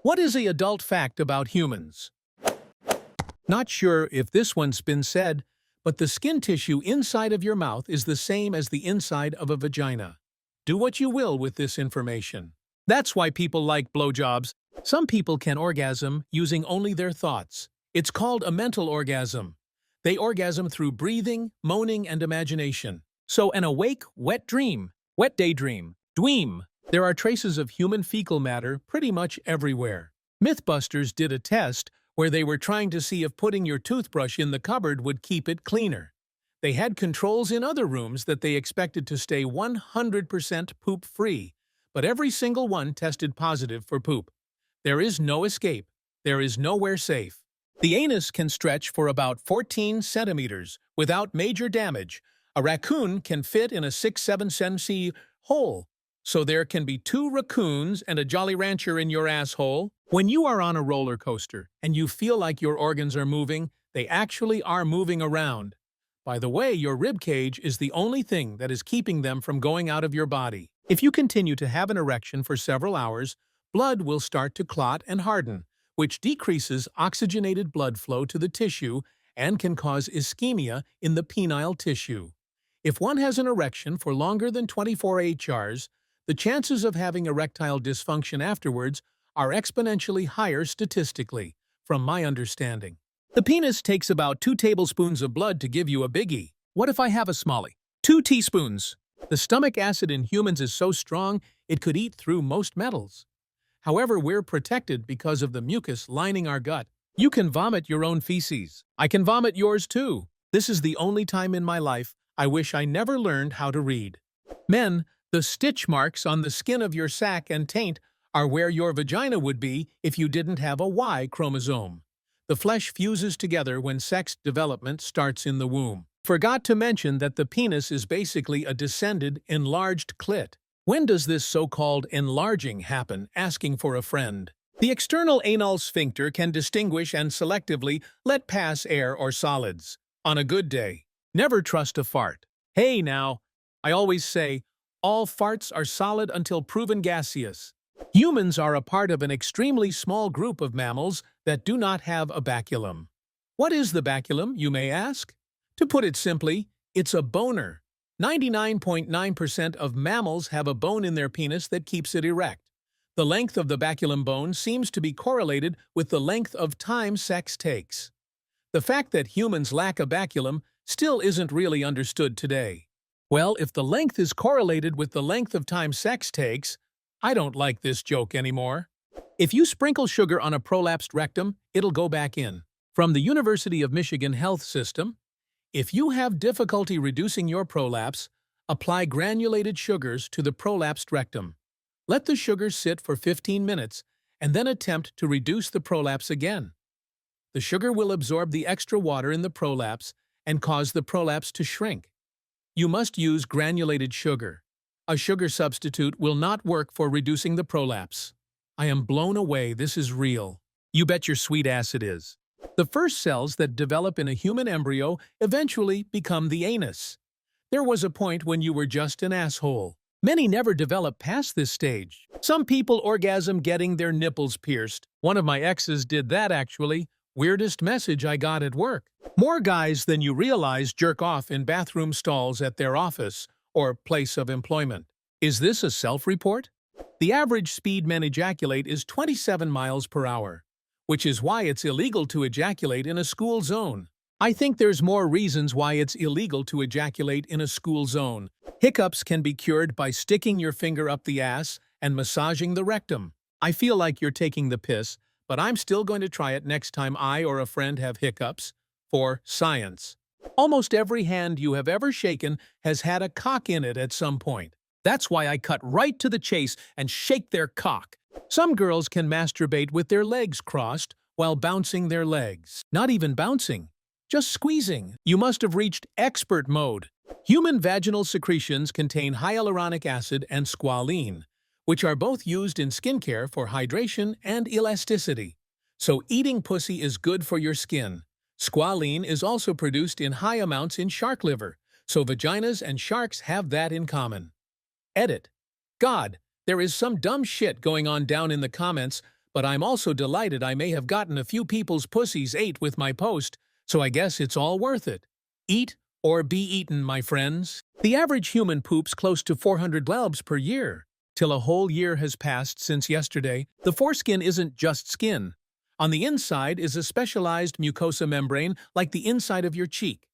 What is the adult fact about humans? Not sure if this one's been said, but the skin tissue inside of your mouth is the same as the inside of a vagina. Do what you will with this information. That's why people like blowjobs. Some people can orgasm using only their thoughts. It's called a mental orgasm. They orgasm through breathing, moaning, and imagination. So an awake, wet daydream, dweem. There are traces of human fecal matter pretty much everywhere. Mythbusters did a test where they were trying to see if putting your toothbrush in the cupboard would keep it cleaner. They had controls in other rooms that they expected to stay 100% poop-free, but every single one tested positive for poop. There is no escape. There is nowhere safe. The anus can stretch for about 14 centimeters without major damage. A raccoon can fit in a 6-7 cm hole. So there can be 2 raccoons and a Jolly Rancher in your asshole. When you are on a roller coaster and you feel like your organs are moving, they actually are moving around. By the way, your rib cage is the only thing that is keeping them from going out of your body. If you continue to have an erection for several hours, blood will start to clot and harden, which decreases oxygenated blood flow to the tissue and can cause ischemia in the penile tissue. If one has an erection for longer than 24 HRs, the chances of having erectile dysfunction afterwards are exponentially higher statistically, from my understanding. The penis takes about 2 tablespoons of blood to give you a biggie. What if I have a smallie? 2 teaspoons. The stomach acid in humans is so strong it could eat through most metals. However, we're protected because of the mucus lining our gut. You can vomit your own feces. I can vomit yours too. This is the only time in my life I wish I never learned how to read. Men, the stitch marks on the skin of your sac and taint are where your vagina would be if you didn't have a Y chromosome. The flesh fuses together when sex development starts in the womb. Forgot to mention that the penis is basically a descended, enlarged clit. When does this so-called enlarging happen? Asking for a friend. The external anal sphincter can distinguish and selectively let pass air or solids. On a good day, never trust a fart. Hey now, I always say, all farts are solid until proven gaseous. Humans are a part of an extremely small group of mammals that do not have a baculum. What is the baculum, you may ask? To put it simply, it's a boner. 99.9% of mammals have a bone in their penis that keeps it erect. The length of the baculum bone seems to be correlated with the length of time sex takes. The fact that humans lack a baculum still isn't really understood today. Well, if the length is correlated with the length of time sex takes, I don't like this joke anymore. If you sprinkle sugar on a prolapsed rectum, it'll go back in. From the University of Michigan Health System, if you have difficulty reducing your prolapse, apply granulated sugars to the prolapsed rectum. Let the sugars sit for 15 minutes and then attempt to reduce the prolapse again. The sugar will absorb the extra water in the prolapse and cause the prolapse to shrink. You must use granulated sugar. A sugar substitute will not work for reducing the prolapse. I am blown away, this is real. You bet your sweet ass it is. The first cells that develop in a human embryo eventually become the anus. There was a point when you were just an asshole. Many never develop past this stage. Some people orgasm getting their nipples pierced. One of my exes did that actually. Weirdest message I got at work. More guys than you realize jerk off in bathroom stalls at their office or place of employment. Is this a self-report? The average speed men ejaculate is 27 miles per hour, which is why it's illegal to ejaculate in a school zone. I think there's more reasons why it's illegal to ejaculate in a school zone. Hiccups can be cured by sticking your finger up the ass and massaging the rectum. I feel like you're taking the piss, but I'm still going to try it next time I or a friend have hiccups. For science. Almost every hand you have ever shaken has had a cock in it at some point. That's why I cut right to the chase and shake their cock. Some girls can masturbate with their legs crossed while bouncing their legs. Not even bouncing, just squeezing. You must have reached expert mode. Human vaginal secretions contain hyaluronic acid and squalene, which are both used in skincare for hydration and elasticity. So eating pussy is good for your skin. Squalene is also produced in high amounts in shark liver, so vaginas and sharks have that in common. Edit. God, there is some dumb shit going on down in the comments, but I'm also delighted I may have gotten a few people's pussies ate with my post, so I guess it's all worth it. Eat or be eaten, my friends. The average human poops close to 400 globs per year. Till a whole year has passed since yesterday, the foreskin isn't just skin. On the inside is a specialized mucosa membrane like the inside of your cheek.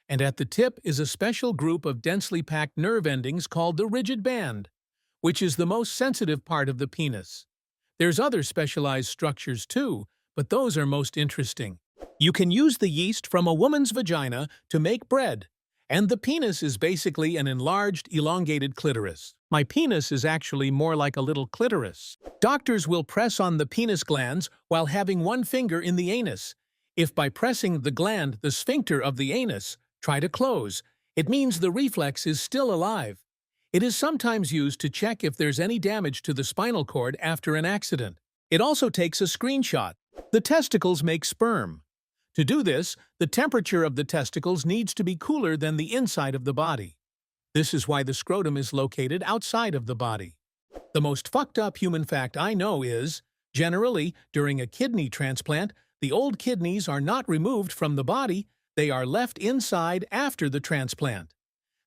And at the tip is a special group of densely packed nerve endings called the rigid band, which is the most sensitive part of the penis. There's other specialized structures too, but those are most interesting. You can use the yeast from a woman's vagina to make bread, and the penis is basically an enlarged, elongated clitoris. My penis is actually more like a little clitoris. Doctors will press on the penis glands while having one finger in the anus. If by pressing the gland, the sphincter of the anus, try to close, it means the reflex is still alive. It is sometimes used to check if there's any damage to the spinal cord after an accident. It also takes a screenshot. The testicles make sperm. To do this, the temperature of the testicles needs to be cooler than the inside of the body. This is why the scrotum is located outside of the body. The most fucked up human fact I know is, generally, during a kidney transplant, the old kidneys are not removed from the body, they are left inside after the transplant.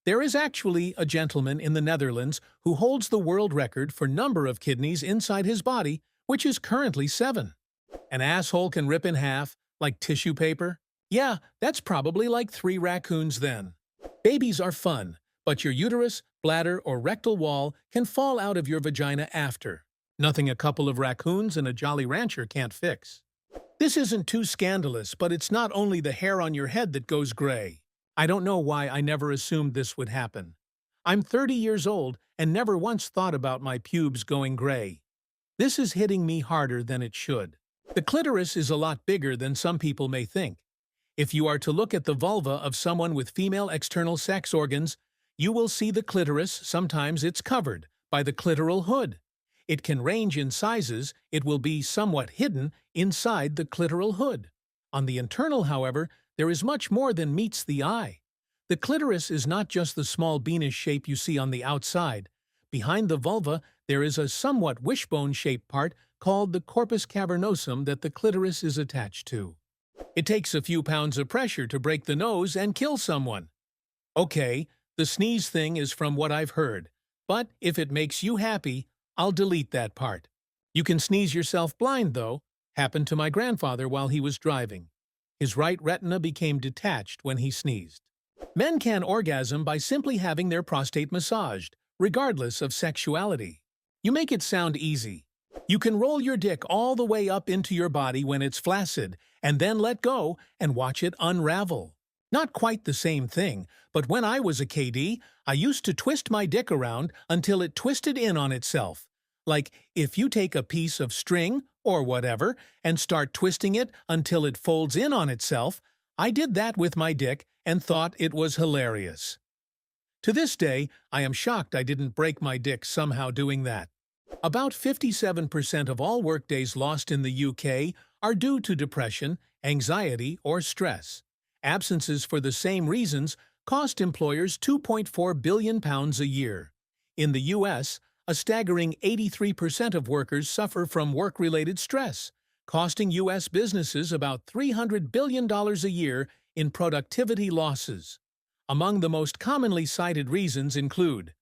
There is actually a gentleman in the Netherlands who holds the world record for number of kidneys inside his body, which is currently 7. An asshole can rip in half, like tissue paper? Yeah, that's probably like 3 raccoons then. Babies are fun, but your uterus, bladder, or rectal wall can fall out of your vagina after. Nothing a couple of raccoons and a Jolly Rancher can't fix. This isn't too scandalous, but it's not only the hair on your head that goes gray. I don't know why I never assumed this would happen. I'm 30 years old and never once thought about my pubes going gray. This is hitting me harder than it should. The clitoris is a lot bigger than some people may think. If you are to look at the vulva of someone with female external sex organs, you will see the clitoris. Sometimes it's covered by the clitoral hood. It can range in sizes. It will be somewhat hidden inside the clitoral hood. On the internal, however, there is much more than meets the eye. The clitoris is not just the small beanish shape you see on the outside. Behind the vulva, there is a somewhat wishbone-shaped part called the corpus cavernosum that the clitoris is attached to. It takes a few pounds of pressure to break the nose and kill someone. Okay, the sneeze thing is from what I've heard, but if it makes you happy, I'll delete that part. You can sneeze yourself blind, though. Happened to my grandfather while he was driving. His right retina became detached when he sneezed. Men can orgasm by simply having their prostate massaged, regardless of sexuality. You make it sound easy. You can roll your dick all the way up into your body when it's flaccid, and then let go and watch it unravel. Not quite the same thing, but when I was a KD, I used to twist my dick around until it twisted in on itself. Like, if you take a piece of string, or whatever, and start twisting it until it folds in on itself, I did that with my dick and thought it was hilarious. To this day, I am shocked I didn't break my dick somehow doing that. About 57% of all workdays lost in the UK are due to depression, anxiety, or stress. Absences for the same reasons cost employers £2.4 billion a year. In the US, a staggering 83% of workers suffer from work-related stress, costing U.S. businesses about $300 billion a year in productivity losses. Among the most commonly cited reasons include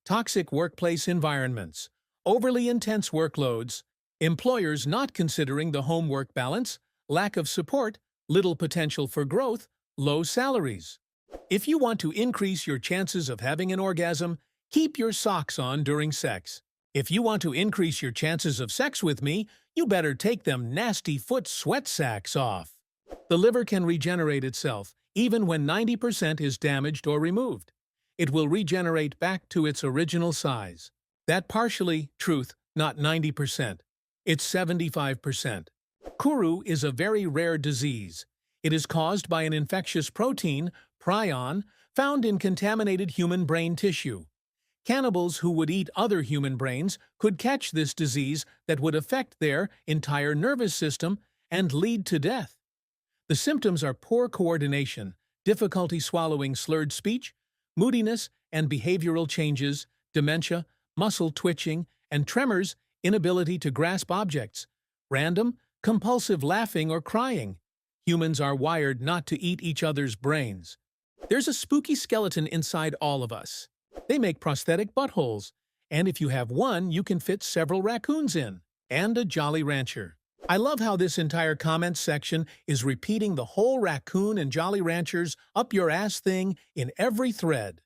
toxic workplace environments, overly intense workloads, employers not considering the home-work balance, lack of support, little potential for growth, low salaries. If you want to increase your chances of having an orgasm, keep your socks on during sex. If you want to increase your chances of sex with me, you better take them nasty foot sweat sacks off. The liver can regenerate itself, even when 90% is damaged or removed. It will regenerate back to its original size. That partially, truth, not 90%. It's 75%. Kuru is a very rare disease. It is caused by an infectious protein, prion, found in contaminated human brain tissue. Cannibals who would eat other human brains could catch this disease that would affect their entire nervous system and lead to death. The symptoms are poor coordination, difficulty swallowing slurred speech, moodiness and behavioral changes, dementia, muscle twitching and tremors, inability to grasp objects, Random, compulsive laughing or crying. Humans are wired not to eat each other's brains. There's a spooky skeleton inside all of us. They make prosthetic buttholes, and if you have one, you can fit several raccoons in. And a Jolly Rancher. I love how this entire comment section is repeating the whole raccoon and Jolly Ranchers up your ass thing in every thread.